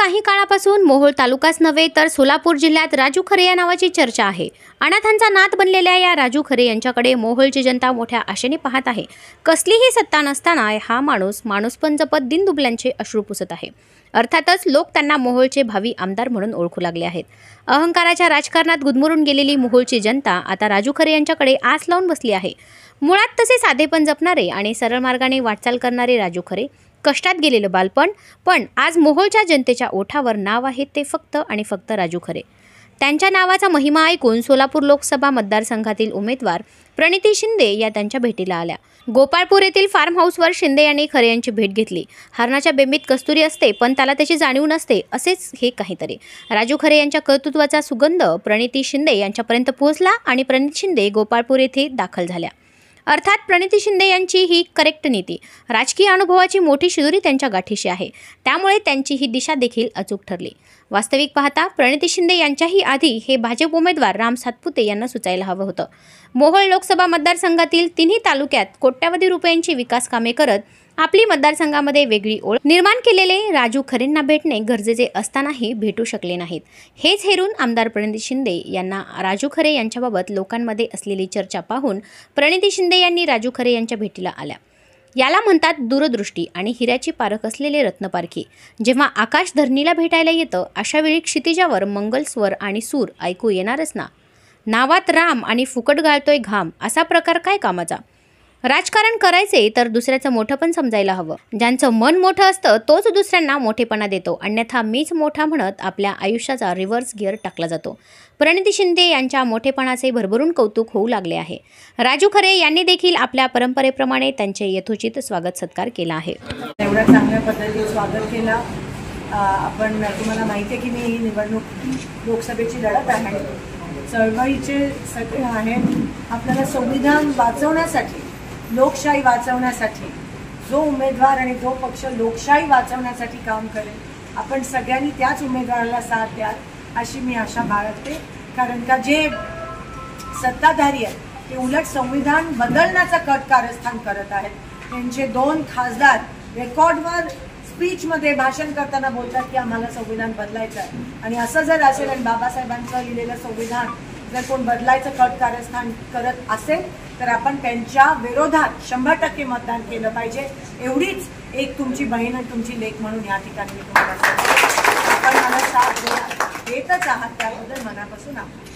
काही काळापासून मोहोळ तालुकाच नव्हे तर सोलापूर जिल्ह्यात राजू खरे या नावाची चर्चा आहे। अनाथांचा नाथ बनलेल्या या राजू खरे यांच्याकडे मोहोळची जनता मोठ्या आशेने पाहत आहे। कसलीही सत्ता नसताना हा माणूस पण जपत दिनदुबल्यांचे अश्रू पुसत आहे। अर्थातच लोक त्यांना मोहोळचे भावी आमदार म्हणून ओळखू लागले आहेत। अहंकाराच्या राजकारणात गुदमरून गेलेली मोहोळची जनता आता राजू खरे यांच्याकडे आस लावून बसली आहे। मुळात तसे साधेपण जपणारे आणि सरळ मार्गाने वाटचाल करणारे राजू खरे, कष्टात गेलेलं बालपण, पण आज मोहोळच्या जनतेच्या ओठावर नाव आहे ते फक्त आणि फक्त राजू खरे। त्यांच्या नावाचा महिमा ऐकून सोलापूर लोकसभा मतदारसंघातील उमेदवार प्रणिती शिंदे या त्यांच्या भेटीला आल्या। गोपाळपूर येथील फार्म हाऊसवर शिंदे यांनी खरे यांची भेट घेतली। हरणाच्या बेंबीत कस्तुरी असते पण त्याला त्याची जाणीव नसते, असेच हे काहीतरी। राजू खरे यांच्या कर्तृत्वाचा सुगंध प्रणिती शिंदे यांच्यापर्यंत पोहोचला आणि प्रणिती शिंदे गोपाळपूर येथे दाखल झाल्या। अर्थात प्रणिती शिंदे यांची ही करेक्ट नीती, राजकीय अनुभवाची मोठी शिदोरी त्यांच्या गाठीशी आहे, त्यामुळे त्यांची ही दिशा देखील अचूक ठरली। वास्तविक पाहता प्रणिती शिंदे यांच्याही आधी हे भाजप उमेदवार राम सातपुते यांना सुचायला हवं होतं। मोहोळ लोकसभा मतदारसंघातील तिन्ही तालुक्यात कोट्यावधी रुपयांची विकास कामे करत आपली मतदारसंघामध्ये वेगळी ओळख निर्माण केलेले राजू खरेंना भेटणे गरजेचे असतानाही भेटू शकले नाहीत। हेच हेरून आमदार प्रणिती शिंदे यांना राजू खरे यांच्याबाबत लोकांमध्ये असलेली चर्चा पाहून प्रणिती शिंदे यांनी राजू खरे यांच्या भेटीला आल्या। याला म्हणतात दूरदृष्टी आणि हिऱ्याची पारख असलेले रत्नपारखी। जेव्हा आकाश धरणीला भेटायला येतं अशा वेळी क्षितिजावर मंगल स्वर आणि सूर ऐकू येणारच ना। नावात राम आणि फुकट गाळतोय घाम असा प्रकार काय कामाचा। राजकारण करायचे तर दुसऱ्याचं मोठं पण समजायला हवं। ज्यांचं मन मोठं असतं तोच दुसऱ्यांना मोठेपणा देतो, अन्यथा मीच मोठा म्हणत आपल्या आयुष्याचा रिव्हर्स गिअर टाकला जातो। प्रणिती शिंदे यांच्या मोठेपणाचे भरभरून कौतुक होऊ लागले आहे। राजू खरे यांनी देखील आपल्या परंपरेप्रमाणे त्यांचे यथोचित स्वागत सत्कार केला आहे। एवढ्या चांगल्या पद्धतीने स्वागत केला। आपण तुम्हाला माहिती आहे की मी ही निवडणूक लोकसभेची लढत आहे, चळवळीचे सगळे आहेत। आपल्याला संविधान वाचवण्यासाठी, लोकशाही वाचवण्यासाठी जो उमेदवार आणि जो पक्ष लोकशाही वाचवण्यासाठी काम करेल आपण सगळ्यांनी त्याच उमेदवाराला साथ द्याल अशी मी आशा बाळगते। कारण का जे सत्ताधारी आहेत ते उलट संविधान बदलण्याचं कट कारस्थान करत आहेत। त्यांचे 2 खासदार रेकॉर्डवर स्पीचमध्ये भाषण करताना बोलतात की आम्हाला संविधान बदलायचं आहे, आणि असं जर असेल आणि बाबासाहेबांचं लिहिलेलं संविधान जर कोण बदलायचं कट कारस्थान करत असेल तर आपण त्यांच्या विरोधात 100% मतदान केलं पाहिजे। एवढीच एक तुमची बहीण आणि तुमची लेक म्हणून या ठिकाणी मी तुम्हाला सांगते, आपण मला साथ देतच आहात त्याबद्दल मनापासून आभार।